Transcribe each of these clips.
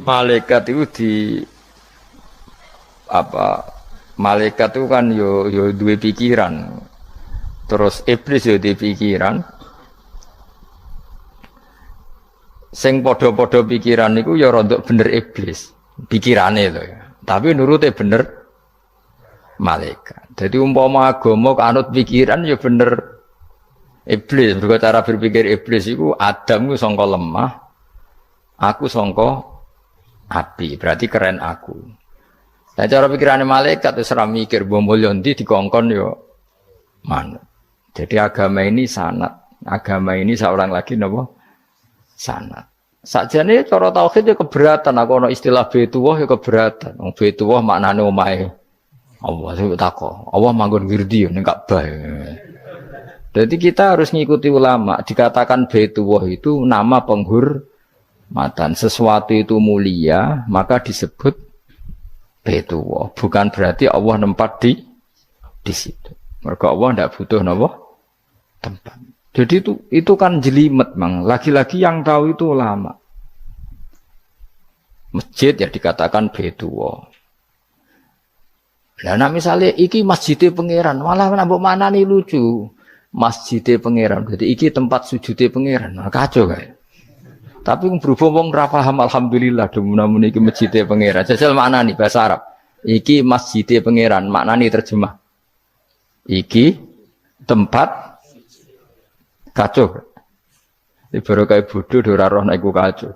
Malaikat itu di apa? Malaikat itu kan yo duwe pikiran. Terus iblis yo duwe pikiran. Sing padha-padha pikiran niku ya rontok bener iblis. Pikirane lho ya. Tapi nurute bener malaikat. Jadi umpama agama kanut pikiran ya bener iblis. Mergo cara berpikir iblis iku Adam ku sangka lemah, aku sangka api. Berarti keren aku. Nah cara pikirane malaikat wis ora mikir mbok mulya ndi dikongkon ya manut. Jadi agama ini sanad. Agama ini seorang lagi napa? Sanad. Sakjane cara tauhid ya keberatan. Aku ana istilah Baitullah ya keberatan. Wong Baitullah maknane omahe Allah sing takok. Allah manggon wirdi ning Ka'bah. Jadi kita harus ngikuti ulama. Dikatakan Baitullah itu nama penghormatan. Sesuatu itu mulia, maka disebut Baitullah. Bukan berarti Allah nempat di situ. Mergo Allah ndak butuh napa? Tempat. Jadi itu kan jelimet, Mang. Lagi-lagi yang tahu itu ulama. Masjid ya dikatakan Baitullah. Nah misalnya iki masjidnya pangeran, malah nambah mana nih lucu. Masjidnya pangeran, jadi iki tempat sujudnya pangeran. Nah, kacau kan? Tapi berhubung wong ra paham alhamdulillah demun iki masjidnya pangeran. Jajal makna nih bahasa Arab. Iki masjidnya pangeran, makna nih terjemah. Iki tempat kacau. Ini baru kayak bodoh ora roh nek iku kacau.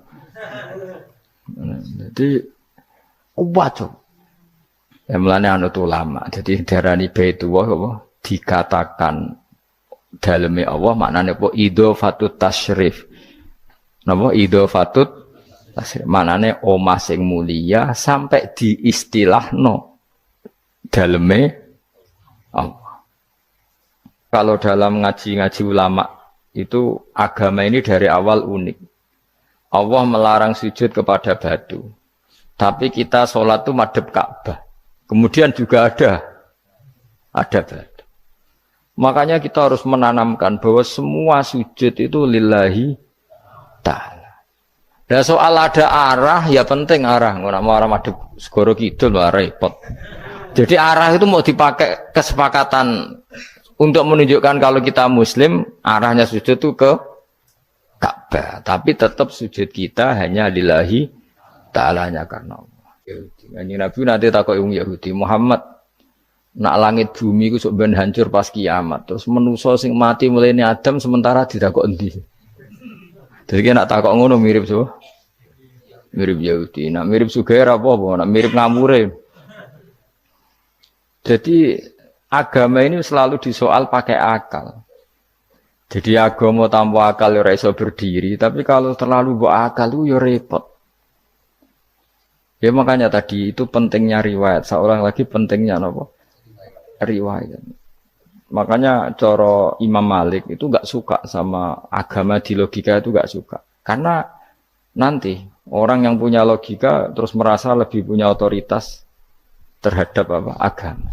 Jadi kacau. Ya mulane anut ulama. Jadi darani Baitullah apa dikatakan daleme Allah maknane apa idhofatut tasyrif. Napa idhofatut tasyrif maknane omah sing mulia sampai diistilahno daleme Allah. Kalau dalam ngaji-ngaji ulama itu agama ini dari awal unik. Allah melarang sujud kepada batu. Tapi kita sholat itu madhep Ka'bah. Kemudian juga ada batu. Makanya kita harus menanamkan bahwa semua sujud itu lillahi ta'ala. Dan soal ada arah, ya penting arah. Nggak mau arah madhep segoro kidul, wah repot. Jadi arah itu mau dipakai kesepakatan untuk menunjukkan kalau kita muslim, arahnya sujud itu ke Ka'bah. Tapi tetap sujud kita hanya lillahi ta'alanya karena Allah. Kanjeng Nabi nanti takok wong Yahudi, Muhammad nak langit bumi ku sok ben hancur pas kiamat. Terus manusa sing mati mulai Adam sementara ditakok endi? Jadi nak takok ngono mirip so. Mirip Yahudi. Nak mirip Sugair apa? Nak mirip ngamure. Jadi agama ini selalu disoal pakai akal. Jadi agama tanpa akal ya iso berdiri, tapi kalau terlalu bawa akal itu ya repot. Ya makanya tadi itu pentingnya riwayat. Seorang lagi pentingnya apa? Riwayat. Makanya coro Imam Malik itu enggak suka sama agama di logika itu enggak suka. Karena nanti orang yang punya logika terus merasa lebih punya otoritas terhadap apa? Agama.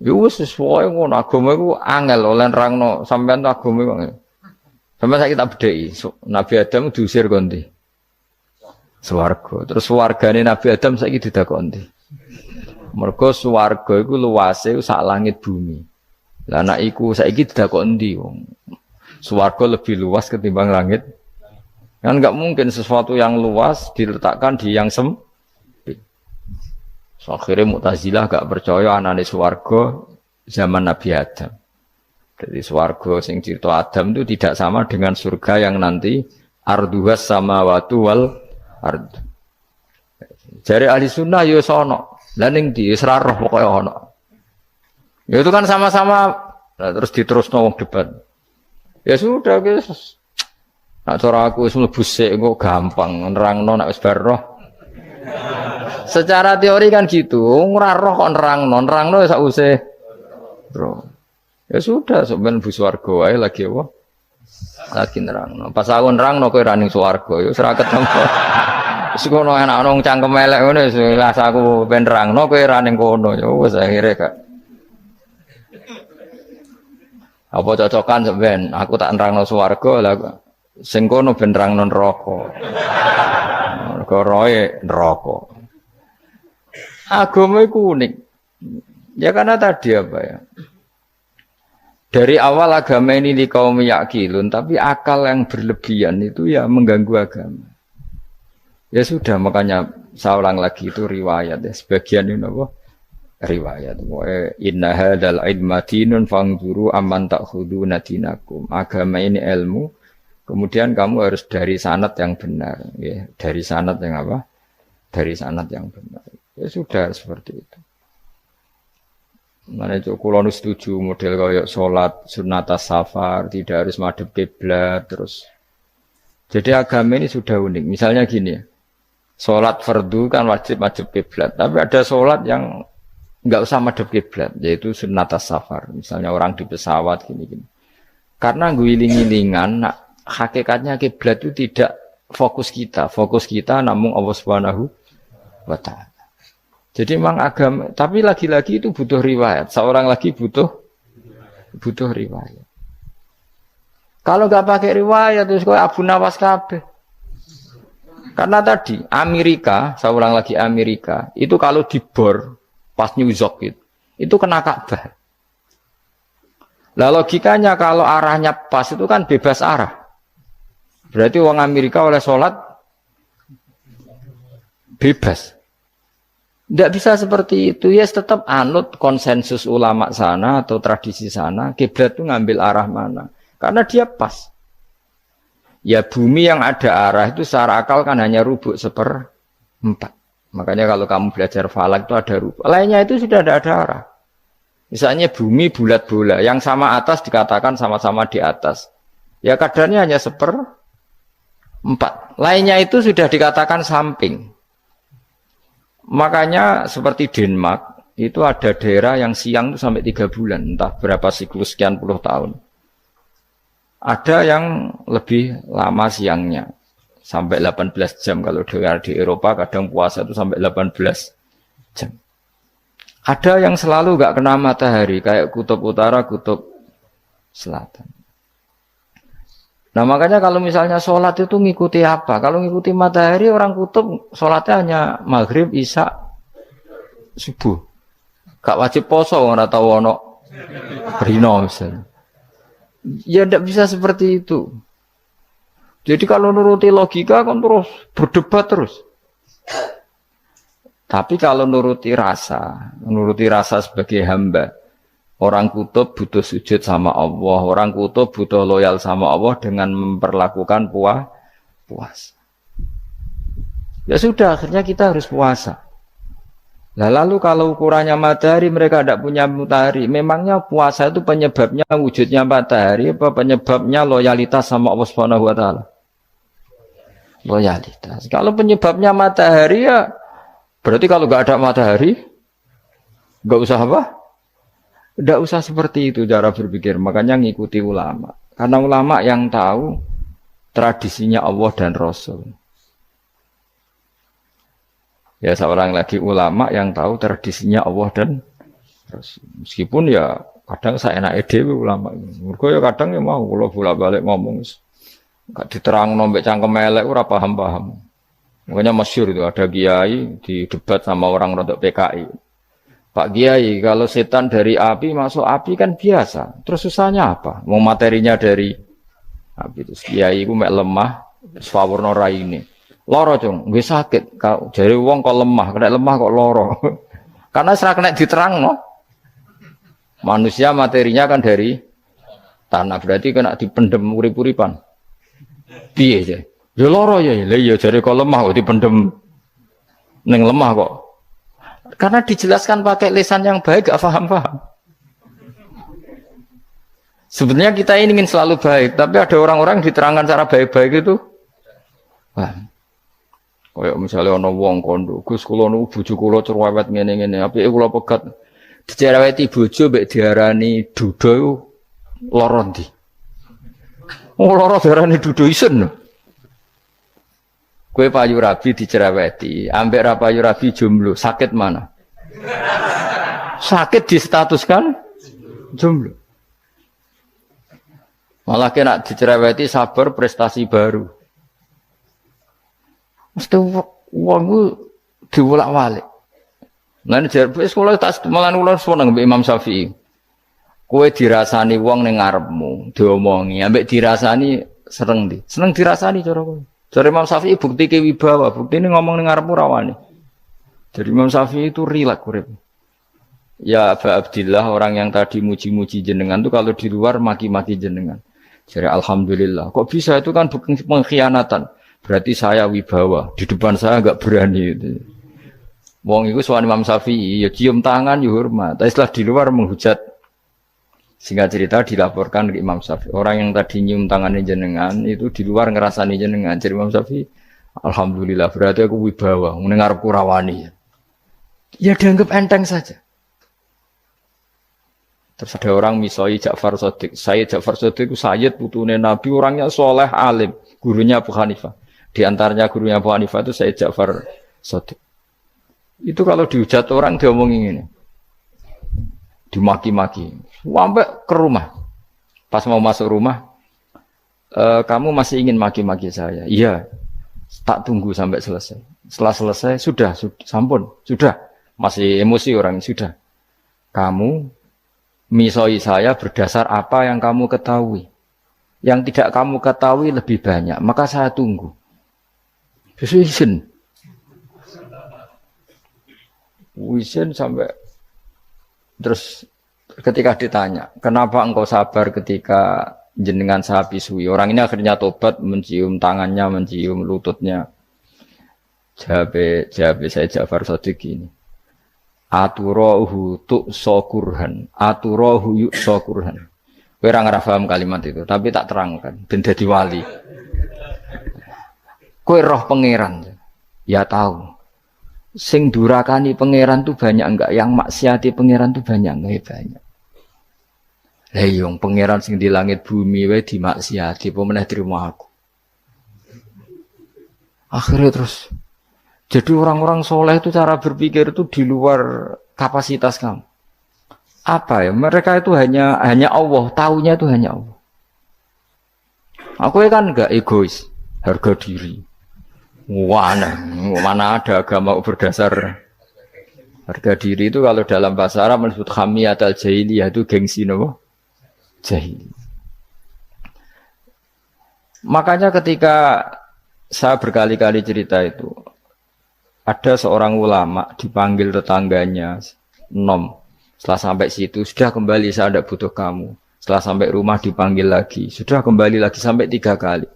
Ya wis sesuai ngono agama iku angel oleh nerangno sampean agama iku. Sampeyan saiki tak bedheki. Nabi Adam diusir kondi. Swarga. Terus swargane Nabi Adam saiki didakoni. Mergo swarga iku luase sak langit bumi. Lah nek iku saiki didakoni ndi wong. Swarga lebih luas ketimbang langit. Kan enggak mungkin sesuatu yang luas diletakkan di yang sempit. So, akhirnya Mu'tazilah gak percaya anane swarga zaman Nabi Adam. Jadi swarga sing cerita Adam itu tidak sama dengan surga yang nanti arduhas samawati wal ard. Jare ahli sunnah ya sono. Lah ning ndi wis ra roh pokoke ono. Ya itu kan sama-sama terus diterusno wong debat. Ya sudah guys. Nak cara aku wis mlebu sik kok gampang nerangno nek wis bar roh. Secara teori kan gitu, ora roh kok nerangno sak usih. Bro. Ya sudah, sampeyan bu swarga wae lagi apa? Lagi nerangno. Pas aku nerangno kowe ra ning swarga, ya wis ra ketemu. Wis kono enak nang cangkem elek ngono wis aku ben nerangno kowe ra ning kono, ya wis akhire gak. Apa cocokan sampeyan? Aku tak nerangno swarga lah sing kono ben nerangno neraka. perkara neraka. Agama itu unik. Ya karena tadi apa ya? Dari awal agama ini di kaum yakilun, tapi akal yang berlebihan itu ya mengganggu agama. Ya sudah, makanya saya ulang lagi itu riwayat ya. Sebagian ini apa? Riwayat. Inna hadzal ilma dinun fangzuru amman ta'khuduna dinakum. Agama ini ilmu. Kemudian kamu harus dari sanad yang benar, ya. Dari sanad yang apa? Dari sanad yang benar. Ya sudah seperti itu. Mana itu kalau setuju model kayak sholat sunat safar tidak harus madhep kiblat terus. Jadi agama ini sudah unik. Misalnya gini, sholat fardu kan wajib kiblat, tapi ada sholat yang nggak usah madhep kiblat, yaitu sunat safar. Misalnya orang di pesawat gini. Karena guling-gilingan, hakikatnya kiblat itu tidak fokus kita namun Allah Subhanahu wa Ta'ala. Jadi memang agama, tapi lagi-lagi itu butuh riwayat. Seorang lagi butuh riwayat. Kalau nggak pakai riwayat terus kok Abu Nawas kabeh. Karena tadi Amerika, seorang lagi Amerika, itu kalau dibor pas New York itu kena Ka'bah. Lah logikanya kalau arahnya pas itu kan bebas arah. Berarti orang Amerika oleh sholat bebas. Tidak bisa seperti itu, ya tetap anut konsensus ulama sana atau tradisi sana, kiblat itu ngambil arah mana. Karena dia pas. Ya bumi yang ada arah itu secara akal kan hanya rubuk 1/4. Makanya kalau kamu belajar falak itu ada rubuk. Lainnya itu sudah ada arah. Misalnya bumi bulat bola, yang sama atas dikatakan sama-sama di atas. Ya kadarnya hanya 1/4. Lainnya itu sudah dikatakan samping. Makanya seperti Denmark, itu ada daerah yang siang itu sampai 3 bulan, entah berapa siklus sekian puluh tahun. Ada yang lebih lama siangnya, sampai 18 jam. Kalau daerah di Eropa kadang puasa itu sampai 18 jam. Ada yang selalu nggak kena matahari, kayak kutub utara, kutub selatan. Nah makanya kalau misalnya sholat itu ngikuti apa? Kalau ngikuti matahari orang kutub sholatnya hanya maghrib, isya, subuh. Gak wajib poso orang tahu ono berino misalnya. Ya tidak bisa seperti itu. Jadi kalau nuruti logika kan terus berdebat terus. Tapi kalau nuruti rasa sebagai hamba. Orang kutub butuh sujud sama Allah. Orang kutub butuh loyal sama Allah dengan memperlakukan puasa. Ya sudah, akhirnya kita harus puasa. Nah, lalu kalau ukurannya matahari, mereka tidak punya matahari. Memangnya puasa itu penyebabnya wujudnya matahari, apa penyebabnya loyalitas sama Allah Subhanahu wa Ta'ala? Loyalitas. Kalau penyebabnya matahari ya, berarti kalau nggak ada matahari, nggak usah apa? Tidak usah seperti itu cara berpikir, makanya ngikuti ulama. Karena ulama yang tahu tradisinya Allah dan Rasul. Ya seorang lagi ulama yang tahu tradisinya Allah dan Rasul. Meskipun ya kadang saya enak dewe ulama. Mergo ya kadang ya mau kalau bolak-balik ngomong gak diterang nombek cangkem elek ora paham-paham. Makanya masyhur itu ada kiai di debat sama orang rodok PKI. Pak Kiai, kalau setan dari api masuk api kan biasa. Terus susahnya apa? Mau materinya dari api. Terus Kiai itu mek lemah, swawarna raine. Loro cung, nggih sakit. Jare wong kok lemah, kena lemah kok loro. Karena serak kena diterangno. Manusia materinya kan dari tanah, berarti kena dipendem urip-uripan. Piye ya? Ya loro ya. Lah ya jare kok lemah kok dipendem ning lemah kok. Karena dijelaskan pakai lisan yang baik, gak paham-paham. Sebenarnya kita ini ingin selalu baik, tapi ada orang-orang yang diterangkan cara baik-baik itu. Wah, kayak misalnya ono wong kondo, Gus kula nu bojo kula cerewet ngene-ngene, apike kula pegat dicereweti bojo mbek diarani duda lara ndi. Oh lara diarani duda isen. Kue payu rabi dicereweti, ambek ra payu rabi jomblo, sakit mana? Sakit distatuskan jomblo. Malah kena dicereweti sabar prestasi baru. Mesti Wong ku diwolak-walik. Lan jar wis kula tak malan kula seneng mbek Imam Syafi'i. Kowe dirasani wong ning ngarepmu, diomongi, ambek dirasani seneng ndi? Seneng dirasani cara kowe. Cara Imam Syafi'i bukti ke wibawa, buktine ngomong ning ngarepmu rawani. Jadi Imam Syafi'i itu rileks urip. Ya Aba Abdillah, orang yang tadi muji-muji jenengan itu kalau di luar maki-maki jenengan. Jadi alhamdulillah. Kok bisa itu kan bukan pengkhianatan. Berarti saya wibawa, di depan saya enggak berani itu. Wong iku sowan Imam Syafi'i, ya cium tangan ya hormat. Tapi setelah di luar menghujat. Singkat cerita dilaporkan ke Imam Syafi'i. Orang yang tadi nyium tangannya jenengan itu di luar ngerasani jenengan. Jadi Imam Syafi'i, alhamdulillah berarti aku wibawa, mendengar kurawani. Ya dianggap enteng saja. Terus ada orang misoi Ja'far Shadiq. Sayyid Ja'far Shadiq itu Sayyid putune Nabi, orangnya soleh alim, gurunya Abu Hanifah. Di antaranya gurunya Abu Hanifah itu Sayyid Ja'far Shadiq. Itu kalau dihujat orang diomongin ini, dimaki-maki, sampai ke rumah. Pas mau masuk rumah, kamu masih ingin maki-maki saya? Iya, tak tunggu sampai selesai. Setelah selesai, sudah, sampun, sudah. Masih emosi orang, sudah. Kamu misoi saya berdasar apa yang kamu ketahui. Yang tidak kamu ketahui lebih banyak, maka saya tunggu. Izin. Izin sampai terus ketika ditanya, kenapa engkau sabar ketika jenengan saya pisui? Orang ini akhirnya tobat, mencium tangannya, mencium lututnya. Jawab saya Ja'far Shadiq ini. Aturahu tu'sokurhan, aturahu yu'sokurhan. Kowe ora ngrafaham kalimat itu, tapi tak terangkan ben dadi wali. Kowe roh pangeran. Ya tahu. Sing durakani pangeran tuh banyak enggak, yang maksiati pangeran tuh banyak enggak? Banyak. Lah yung pangeran sing di langit bumi wae dimaksiati, apa meneh terima aku. Akhirnya terus jadi orang-orang soleh itu cara berpikir itu di luar kapasitas kamu. Apa ya? Mereka itu hanya Allah, taunya itu hanya Allah. Aku kan enggak egois, harga diri. Mana ada agama berdasar harga diri itu kalau dalam bahasa Arab disebut hamiyat al-jahiliyah itu gengsi nopo jahili. Makanya ketika saya berkali-kali cerita itu, ada seorang ulama dipanggil tetangganya, nom. Setelah sampai situ, sudah kembali saya tidak butuh kamu. Setelah sampai rumah dipanggil lagi, sudah kembali lagi sampai 3 kali.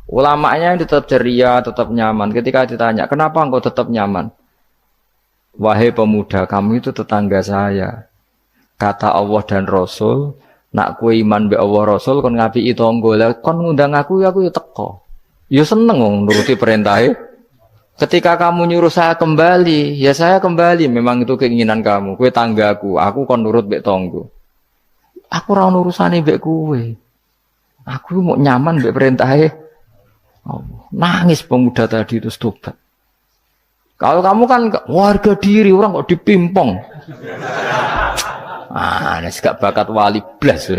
Ulamanya yang tetap ceria, tetap nyaman. Ketika ditanya, kenapa engkau tetap nyaman? Wahai pemuda, kamu itu tetangga saya. Kata Allah dan Rasul, nak kue iman be Allah Rasul, kon ngapi itu tangga. Kon ngundang aku ya teko. Ya seneng nuruti perintahnya. Ketika kamu nyuruh saya kembali, ya saya kembali. Memang itu keinginan kamu. Kue tanggaku, aku kon nurut be tangga. Aku ora urusane mbek kowe. Aku mau nyaman mbek perintahe. Oh, nangis pemuda tadi itu tobat. Kalau kamu kan warga diri, orang kok dipimpong. Ini gak bakat wali blas.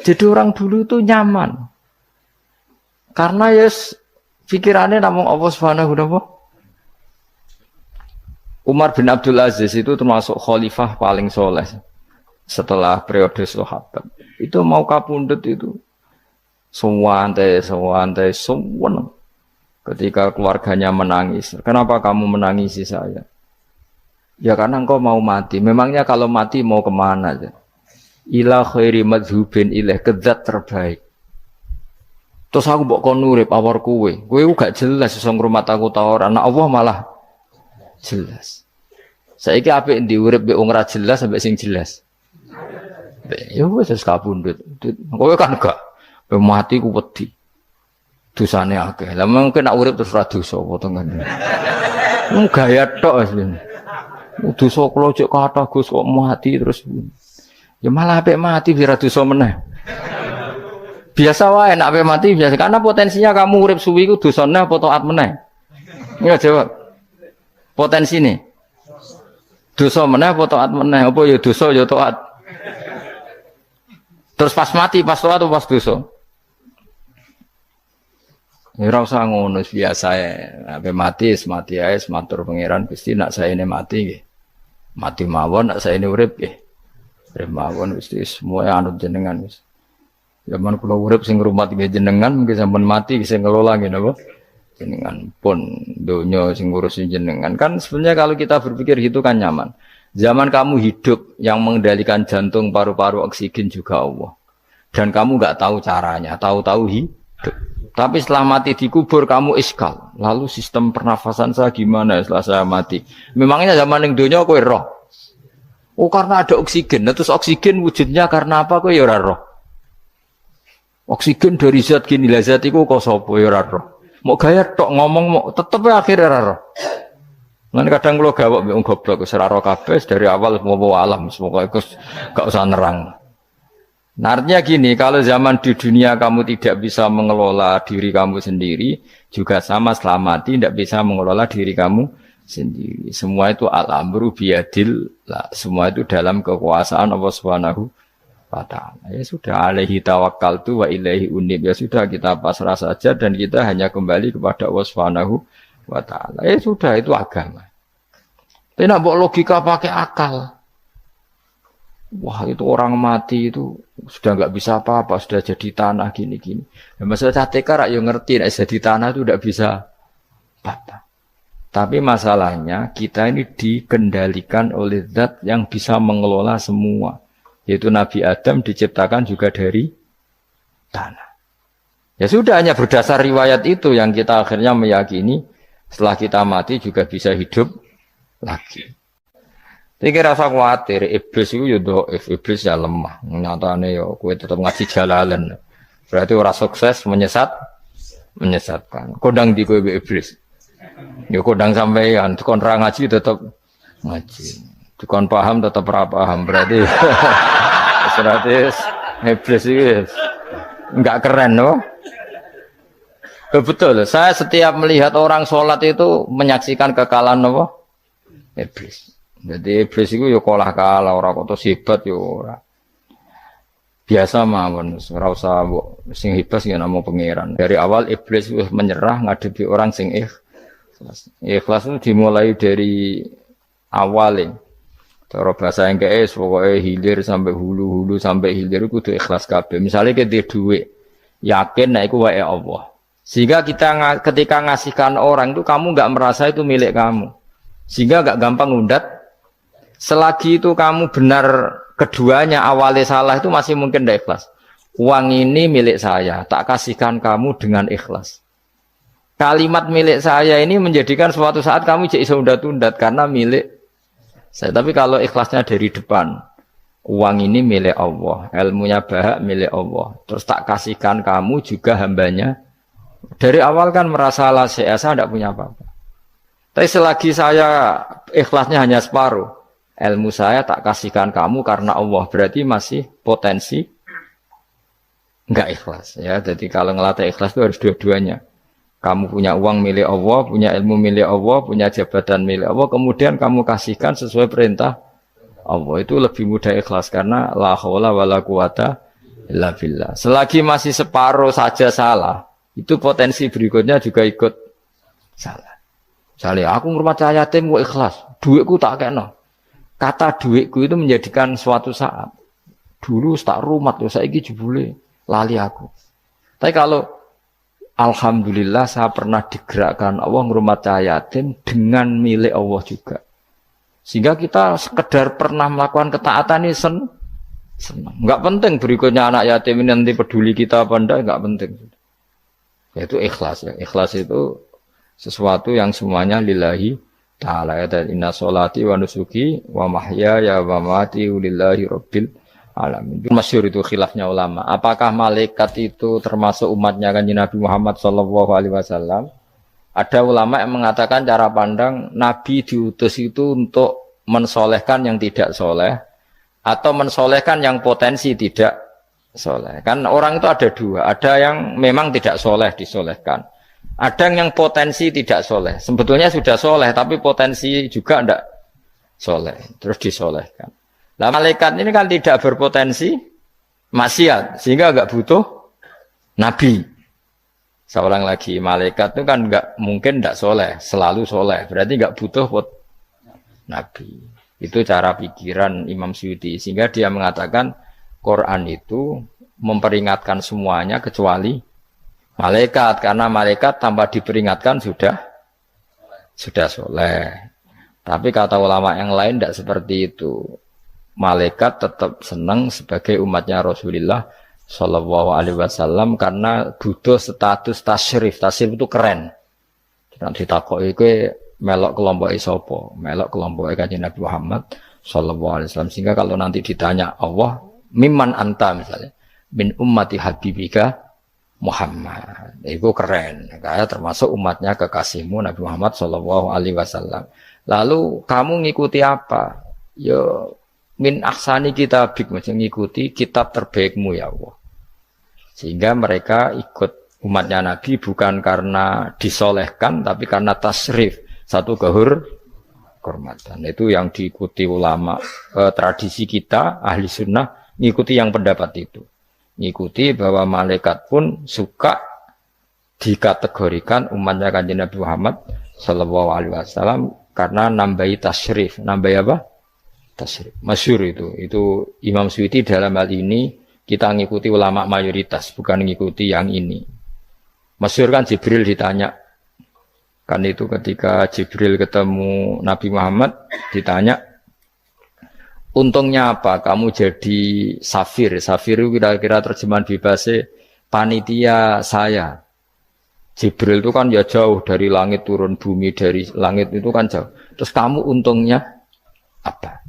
Jadi orang dulu itu nyaman. Karena pikirannya namun Allah Subhanahu wa ta'ala. Umar bin Abdul Aziz itu termasuk khalifah paling soleh setelah periode sahabat. Itu mau kapundhut itu santai. Ketika keluarganya menangis, kenapa kamu menangisi saya? Ya karena engkau mau mati. Memangnya kalau mati mau kemana aja? Ila khairi madhubin ilaih, kedat terbaik. Terus aku mbok kon urip awar kowe gak jelas iso ngrumat aku ta ora. Anak Allah malah jelas. Saiki apik ndi urip mbek wong ora jelas sampai sing jelas. Ya wis kapundhut. Kowe kan gak mati ku wedi. Dosane akeh. Lah mungkin nek urip terus ra dosa apa to kan. Gaya tok wis. Dosa kula cek kathah Gus kok mati terus. Ya malah apik mati biar dosa meneh. Biasa wae nek apik mati biasa karena potensinya kamu urip suwi ku dosane apa taat meneh. Ya jawab. Potensine. Dosa meneh apa taat meneh? Apa ya dosa ya taat. Terus pas mati pas taat atau pas dosa? Ora usah ngono biasa ya. Ape mati ae matur pangeran Gusti nak saene mati nggih. Mati mawon nak saene urip nggih. Urip mawon Gusti semua anut jenengan wis. Zaman kula urip sing ngrumat nggih jenengan mungkin sampun mati sing ngelola nggih napa? Jenengan pun donya sing ngurusin jenengan. Kan sebenarnya kalau kita berpikir gitu kan nyaman. Zaman kamu hidup yang mengendalikan jantung, paru-paru, oksigen juga Allah. Dan kamu nggak tahu caranya, tahu-tahu hidup. Tapi setelah mati dikubur kamu iskal. Lalu sistem pernafasan saya gimana setelah saya mati? Memangnya zaman yang dunia kowe roh. Oh karena ada oksigen. Nah, terus oksigen wujudnya karena apa kowe ya ora roh. Oksigen dari zat gini lah zat iku kok sapa ya ora roh. Mau gaya tok ngomong mau tetep akhirnya ora roh. Lan kadang kula gawok mbek wong goblok wis ora roh kabeh dari awal mau alam semoga iku gak usah nerang. Nah, artinya gini, kalau zaman di dunia kamu tidak bisa mengelola diri kamu sendiri, juga sama setelah mati tidak bisa mengelola diri kamu sendiri. Semua itu al-amru biyadil, semua itu dalam kekuasaan Allah Subhanahu wa ta'ala. Ya sudah, alaihi tawakkaltu wa ilaihi unib. Ya sudah, kita pasrah saja dan kita hanya kembali kepada Allah Subhanahu wa ta'ala. Ya sudah, itu agama. Tapi nak bawa logika pakai akal. Wah itu orang mati itu sudah nggak bisa apa-apa, sudah jadi tanah gini-gini. Nah, masalah catekar yang ngerti, nah, jadi tanah itu tidak bisa apa-apa. Tapi masalahnya kita ini dikendalikan oleh zat yang bisa mengelola semua. Yaitu Nabi Adam diciptakan juga dari tanah. Ya sudah hanya berdasar riwayat itu yang kita akhirnya meyakini setelah kita mati juga bisa hidup lagi. Iki rasa kuwatir, iblis itu ya dhaif, iblis ya lemah. Nyatane ya kowe tetep ngaji jalalan. Berarti ora sukses menyesatkan. Kodang di kowe iblis. Ya kodang sampean, dikon ra ngaji tetep ngaji. Dikon paham tetep ra paham. Berarti iblis itu enggak keren loh. Betul, saya setiap melihat orang sholat itu menyaksikan kekalahan apa? Iblis. Jadi iblis itu ya kalah ora kok hebat ya ora. Biasa mawon, ora usah sing hebat ya namung pangeran. Dari awal iblis wis menyerah ngadepi orang sing ikhlas. Ikhlas itu dimulai dari awal. Cara bahasa Inggris pokoke hilir sampai hulu sampai hilir kudu ikhlas kabeh. Misale kita duit, yakin nek iku wae Allah. Sehingga kita ketika ngasihkan orang itu kamu enggak merasa itu milik kamu. Sehingga enggak gampang ngundat. Selagi itu kamu benar keduanya awalnya salah itu masih mungkin tidak ikhlas. Uang ini milik saya, tak kasihkan kamu dengan ikhlas. Kalimat milik saya ini menjadikan suatu saat kamu jadi undat-undat karena milik saya. Tapi kalau ikhlasnya dari depan, uang ini milik Allah, ilmunya bahak milik Allah. Terus tak kasihkan kamu juga hambanya. Dari awal kan merasa saya tidak punya apa-apa. Tapi selagi saya ikhlasnya hanya separuh. Ilmu saya tak kasihkan kamu karena Allah, berarti masih potensi enggak ikhlas ya. Jadi kalau ngelatih ikhlas itu harus dua-duanya. Kamu punya uang milik Allah, punya ilmu milik Allah, punya jabatan milik Allah, kemudian kamu kasihkan sesuai perintah Allah, itu lebih mudah ikhlas karena la haula wala quwata illa billah. Selagi masih separuh saja salah, itu potensi berikutnya juga ikut salah. Misalnya aku ngurmat yatim kok ikhlas, duitku tak kena. Kata duitku itu menjadikan suatu saat. Dulu tak rumat, saiki jebule lali aku. Tapi kalau alhamdulillah saya pernah digerakkan Allah ngurmat yatim dengan milik Allah juga. Sehingga kita sekedar pernah melakukan ketaatan ini senang. Enggak penting berikutnya anak yatim ini nanti peduli kita apa enggak, enggak penting. Yaitu ikhlas ya. Ikhlas itu sesuatu yang semuanya lillahi ta'ala ya, dan inna sholati wa nusuki wa mahyaya wa mamati lillahi rabbil alamin. Masyhur itu khilafnya ulama. Apakah malaikat itu termasuk umatnya Kanjeng Nabi Muhammad sallallahu alaihi wasallam? Ada ulama yang mengatakan cara pandang Nabi diutus itu untuk mensolehkan yang tidak soleh atau mensolehkan yang potensi tidak soleh. Kan orang itu ada dua, ada yang memang tidak soleh disolehkan. Ada yang potensi tidak soleh. Sebetulnya sudah soleh, tapi potensi juga tidak soleh. Terus disolehkan. Nah, malaikat ini kan tidak berpotensi maksiat, sehingga enggak butuh nabi. Seorang lagi, malaikat itu kan nggak mungkin nggak soleh, selalu soleh. Berarti nggak butuh nabi. Itu cara pikiran Imam Suyuti. Sehingga dia mengatakan Quran itu memperingatkan semuanya kecuali malaikat. Karena malaikat tanpa diperingatkan sudah soleh. Tapi kata ulama yang lain tidak seperti itu. Malaikat tetap senang sebagai umatnya Rasulullah Shallallahu Alaihi Wasallam karena butuh status tasyrif. Tasyrif itu keren. Nanti takoi itu melok kelompok isopo, melok kelompok Kanjeng Nabi Muhammad Shallallahu Alaihi Wasallam. Sehingga kalau nanti ditanya Allah, mimman anta misalnya, min ummati habibika Muhammad, itu keren. Kayak termasuk umatnya kekasihmu Nabi Muhammad Shallallahu Alaihi Wasallam. Lalu kamu ngikuti apa? Yo min ahsani kitabik, macam ngikuti kitab terbaikmu ya Allah. Sehingga mereka ikut umatnya Nabi bukan karena disolehkan, tapi karena tasrif, satu kehormatan. Itu yang diikuti ulama tradisi kita ahli sunnah, ngikuti yang pendapat itu. Ngikuti bahwa malaikat pun suka dikategorikan umatnya Kanjeng Nabi Muhammad Sallallahu Alaihi Wasallam karena nambahi tasyrif. Nambahi apa? Tasyrif. Masyhur itu Imam Suyuti dalam hal ini kita ngikuti ulama mayoritas, bukan ngikuti yang ini. Masyhur kan Jibril ditanya, kan itu ketika Jibril ketemu Nabi Muhammad ditanya, untungnya apa kamu jadi safir? Safir itu kira-kira terjemahan bebasnya panitia saya. Jibril itu kan ya jauh dari langit turun bumi, dari langit itu kan jauh. Terus kamu untungnya apa?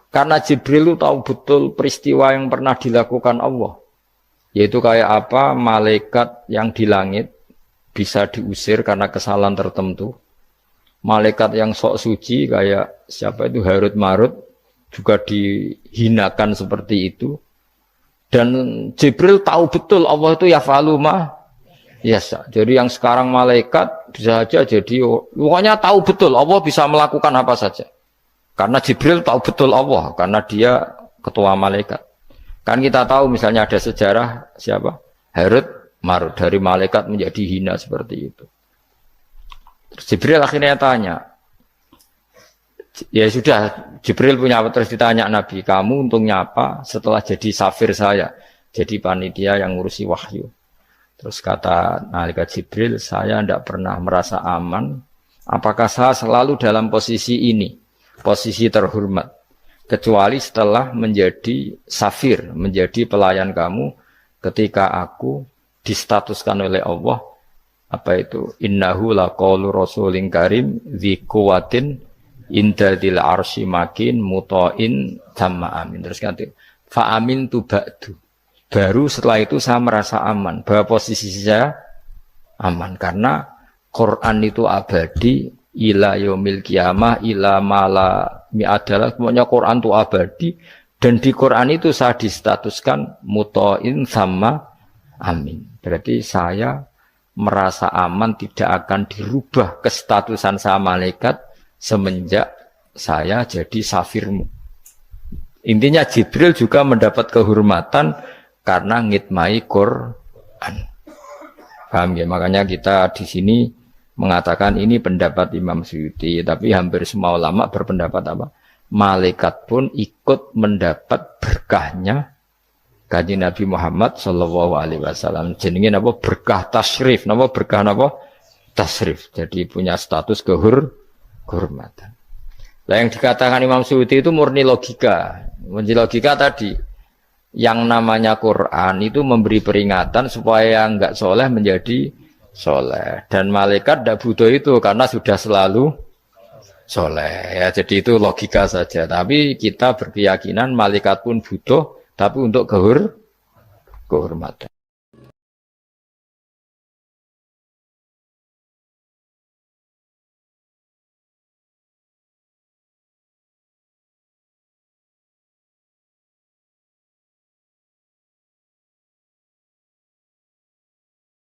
Karena Jibril itu tahu betul peristiwa yang pernah dilakukan Allah. Yaitu kayak apa malaikat yang di langit bisa diusir karena kesalahan tertentu. Malaikat yang sok suci kayak siapa itu Harut Marut juga dihinakan seperti itu. Dan Jibril tahu betul Allah itu yaf'alu ma yasha. Jadi yang sekarang malaikat bisa saja jadi pokoknya tahu betul Allah bisa melakukan apa saja. Karena Jibril tahu betul Allah, karena dia ketua malaikat. Kan kita tahu misalnya ada sejarah siapa? Harut Marut, dari malaikat menjadi hina seperti itu. Terus Jibril akhirnya tanya, ya sudah, Jibril punya apa? Terus ditanya Nabi, kamu untungnya apa setelah jadi safir saya, jadi panitia yang ngurusi wahyu. Terus kata malaikat Jibril, saya tidak pernah merasa aman, apakah saya selalu dalam posisi ini, posisi terhormat, kecuali setelah menjadi safir, menjadi pelayan kamu, ketika aku distatuskan oleh Allah, apa itu, innahu laqaulu rasulin karim dzi quwwatin inda dzil arsy makin muta'in tamma amin. Terus ganti fa amin tu ba'du. Baru setelah itu saya merasa aman, bahwa posisi saya aman karena Quran itu abadi ila yaumil qiyamah ila mala mi'adalah, semuanya Quran itu abadi dan di Quran itu saya distatuskan muta'in sama amin. Berarti saya merasa aman, tidak akan dirubah kestatusan saya malaikat semenjak saya jadi safirmu. Intinya Jibril juga mendapat kehormatan karena ngitmai Quran. Paham ya? Makanya kita di sini mengatakan ini pendapat Imam Suyuti, tapi hampir semua ulama berpendapat apa? Malaikat pun ikut mendapat berkahnya Kanjeng Nabi Muhammad Shallallahu Alaihi Wasallam. Jenenge apa? Berkah tasrif, apa berkah apa? Tasrif. Jadi punya status kehormatan. Nah, yang dikatakan Imam Suyuti itu murni logika. Murni logika tadi, yang namanya Quran itu memberi peringatan supaya enggak soleh menjadi soleh, dan malaikat tidak butuh itu karena sudah selalu soleh ya. Jadi itu logika saja, tapi kita berkeyakinan malaikat pun butuh, tapi untuk kehormatan.